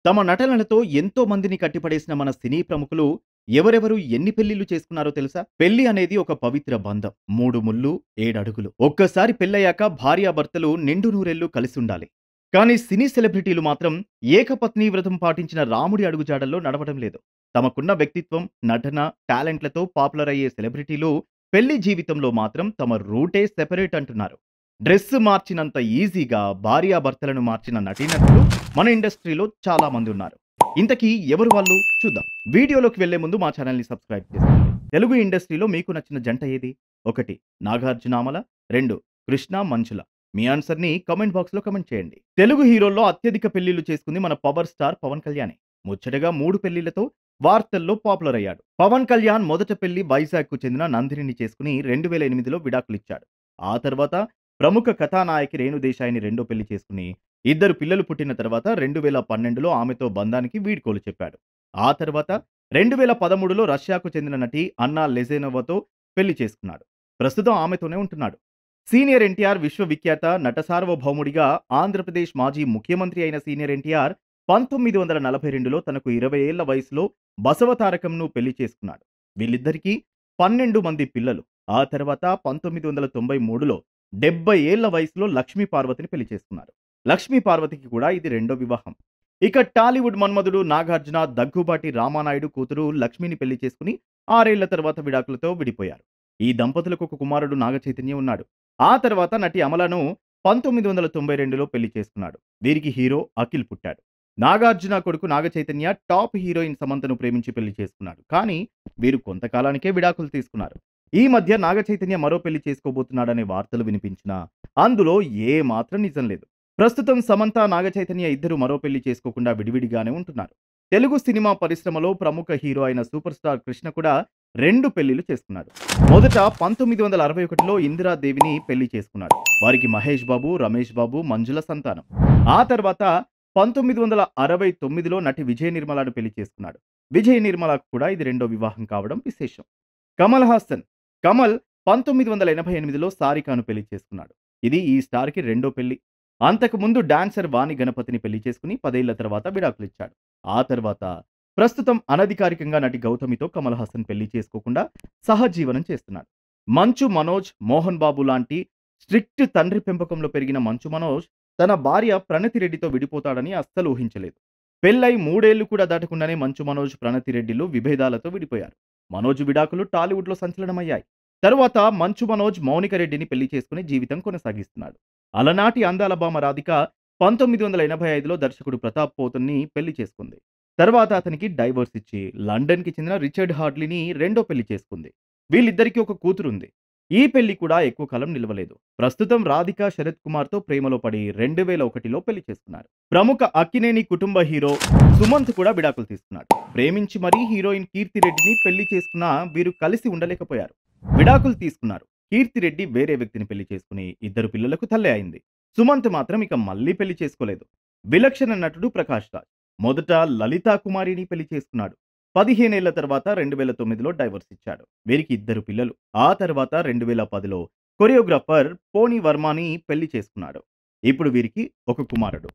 తమ నటనలతో ఎంతో మందిని కట్టిపడేసిన మన సినీ ప్రముఖులు ఎవరెవరు ఎన్ని పెళ్లిళ్లు చేసుకున్నారో తెలుసా? పెళ్లి అనేది ఒక పవిత్ర బంధం. 3 ముళ్ళు, 7 అడుగులు. ఒక్కసారి పెళ్లయ్యాక భార్యాభర్తలు నిండు నూరెళ్లు కలిసుండాలి. కానీ సినీ సెలబ్రిటీలు మాత్రం ఏకపత్ని వ్రతం పాటించిన రాముడి అడుగుజాడల్లో నడవడం లేదు. తమకున్న వ్యక్తిత్వం, నటన, టాలెంట్లతో పాపులర్ అయ్యే సెలబ్రిటీలు పెళ్లి జీవితంలో మాత్రం తమ రూటే సెపరేట్ అంటున్నారు. డ్రెస్ మార్చినంత ఈజీగా భార్యాభర్తలను మార్చిన నటీనటులు మన ఇండస్ట్రీలో చాలా మంది ఉన్నారు. ఇంతకీ ఎవరు వాళ్ళు చూద్దాం. వీడియోలోకి వెళ్లే ముందు మా ఛానల్‌ని సబ్స్క్రైబ్ చేసుకోండి. తెలుగు ఇండస్ట్రీలో మీకు నచ్చిన జంట ఏది? 1 నాగార్జునామల, 2 కృష్ణ మంచుల. మీ ఆన్సర్‌ని కామెంట్ బాక్స్‌లో కామెంట్ చేయండి. తెలుగు హీరోల్లో అత్యధిక పెళ్లిళ్లు చేసుకుంది మన పవర్ స్టార్ పవన్ కళ్యాణే. ముచ్చటగా 3 పెళ్లిళ్లతో వార్తల్లో పాపులర్ అయ్యాడు. పవన్ కళ్యాణ్ మొదట పెళ్లి వైజాగ్‌కు చెందిన నందినిని చేసుకుని 2008లో విడాకులిచ్చాడు. ఆ తర్వాత ప్రముఖ కథానాయకి రేణు దేశాయిని రెండో పెళ్లి చేసుకుని 2 పిల్లలు పుట్టిన తర్వాత 2012లో ఆమెతో బంధానికి వీడ్కోలు చెప్పాడు. ఆ తర్వాత 2013లో రష్యాకు చెందిన నటి అన్నా లెజెనోవాతో పెళ్లి చేసుకున్నాడు. ప్రస్తుతం ఆమెతోనే ఉంటున్నాడు. సీనియర్ ఎన్టీఆర్ విశ్వవిఖ్యాత నట సార్వభౌముడిగా ఆంధ్రప్రదేశ్ మాజీ ముఖ్యమంత్రి అయిన సీనియర్ ఎన్టీఆర్ 1942లో తనకు 20 ఏళ్ల వయసులో బసవతారకంను పెళ్లి చేసుకున్నాడు. వీళ్ళిద్దరికీ 12 మంది పిల్లలు. ఆ తర్వాత 1993లో 70 ఏళ్ల వయసులో లక్ష్మీ పార్వతిని పెళ్లి చేసుకున్నారు. లక్ష్మీ పార్వతికి కూడా ఇది రెండో వివాహం. ఇక టాలీవుడ్ మన్మధుడు నాగార్జున దగ్గుబాటి రామానాయుడు కూతురు లక్ష్మిని పెళ్లి చేసుకుని 6 ఏళ్ల తర్వాత విడాకులతో విడిపోయారు. ఈ దంపతులకు ఒక కుమారుడు నాగచైతన్య ఉన్నాడు. ఆ తర్వాత నటి అమలను 1992లో పెళ్లి చేసుకున్నాడు. వీరికి హీరో అఖిల్ పుట్టాడు. నాగార్జున కొడుకు నాగచైతన్య టాప్ హీరోయిన్ సమంతను ప్రేమించి పెళ్లి చేసుకున్నాడు. కానీ వీరు కొంతకాలానికే విడాకులు తీసుకున్నారు. ఈ మధ్య నాగచైతన్య మరో పెళ్లి చేసుకోబోతున్నాడనే వార్తలు వినిపించినా అందులో ఏ మాత్రం నిజం లేదు. ప్రస్తుతం సమంత, నాగచైతన్య ఇద్దరు మరో పెళ్లి చేసుకోకుండా విడివిడిగానే ఉంటున్నారు. తెలుగు సినిమా పరిశ్రమలో ప్రముఖ హీరో అయిన సూపర్ స్టార్ కృష్ణ కూడా 2 పెళ్లిళ్లు చేసుకున్నాడు. మొదట 1961లో ఇందిరాదేవిని పెళ్లి చేసుకున్నాడు. వారికి మహేష్ బాబు, రమేష్ బాబు, మంజుల సంతానం. ఆ తర్వాత 1969లో నటి విజయ నిర్మలను పెళ్లి చేసుకున్నాడు. విజయ నిర్మలకు కూడా ఇది రెండో వివాహం కావడం విశేషం. కమల్ హాసన్. కమల్ 1988లో సారికాను పెళ్లి చేసుకున్నాడు. ఇది ఈ స్టార్‌కి రెండో పెళ్లి. అంతకుముందు డాన్సర్ వాణి గణపతిని పెళ్లి చేసుకుని 10 ఏళ్ల తర్వాత విడాకులిచ్చాడు. ఆ తర్వాత ప్రస్తుతం అనధికారికంగా నటి గౌతమితో కమల్ హాసన్ పెళ్లి చేసుకోకుండా సహజీవనం చేస్తున్నాడు. మంచు మనోజ్, మోహన్ బాబు లాంటి స్ట్రిక్ట్ తండ్రి పెంపకంలో పెరిగిన మంచు మనోజ్ తన భార్య ప్రణతి రెడ్డితో విడిపోతాడని అస్సలు ఊహించలేదు. పెళ్లై 3 ఏళ్లు కూడా దాటకుండానే మంచు మనోజ్, ప్రణతి రెడ్డిలు విభేదాలతో విడిపోయారు. మనోజ్ విడాకులు టాలీవుడ్‌లో సంచలనమయ్యాయి. తరువాత మంచు మనోజ్ మౌనిక రెడ్డిని పెళ్లి చేసుకుని జీవితం కొనసాగిస్తున్నాడు. అలనాటి అందాల భామ రాధిక 1985లో దర్శకుడు ప్రతాప్ పోతన్ని పెళ్లి చేసుకుంది. తర్వాత అతనికి డైవోర్స్ ఇచ్చి లండన్‌కి చెందిన రిచర్డ్ హాడ్లీని రెండో పెళ్లి చేసుకుంది. వీళ్ళిద్దరికీ ఒక కూతురుంది. ఈ పెళ్లి కూడా ఎక్కువ కాలం నిలవలేదు. ప్రస్తుతం రాధిక శరత్ కుమార్‌తో ప్రేమలో పడి 2001లో పెళ్లి చేసుకున్నారు. ప్రముఖ అక్కినేని కుటుంబ హీరో సుమంత్ కూడా విడాకులు తీసుకున్నాడు. ప్రేమించి మరీ హీరోయిన్ కీర్తి రెడ్డిని పెళ్లి చేసుకున్నా వీరు కలిసి ఉండలేకపోయారు. విడాకులు తీసుకున్నారు. కీర్తి రెడ్డి వేరే వ్యక్తిని పెళ్లి చేసుకుని 2 పిల్లలకు తల్లి అయింది. సుమంత్ మాత్రం ఇక మళ్లీ పెళ్లి చేసుకోలేదు. విలక్షణ నటుడు ప్రకాష్ రాజ్. మొదట లలితా కుమారిని పెళ్లి చేసుకున్నాడు. 15 ఏళ్ల తర్వాత 2009లో డైవోర్స్ ఇచ్చాడు. వీరికి 2 పిల్లలు. ఆ తర్వాత 2010లో కొరియోగ్రాఫర్ పోనీ వర్మని పెళ్లి చేసుకున్నాడు. ఇప్పుడు వీరికి ఒక కుమారుడు.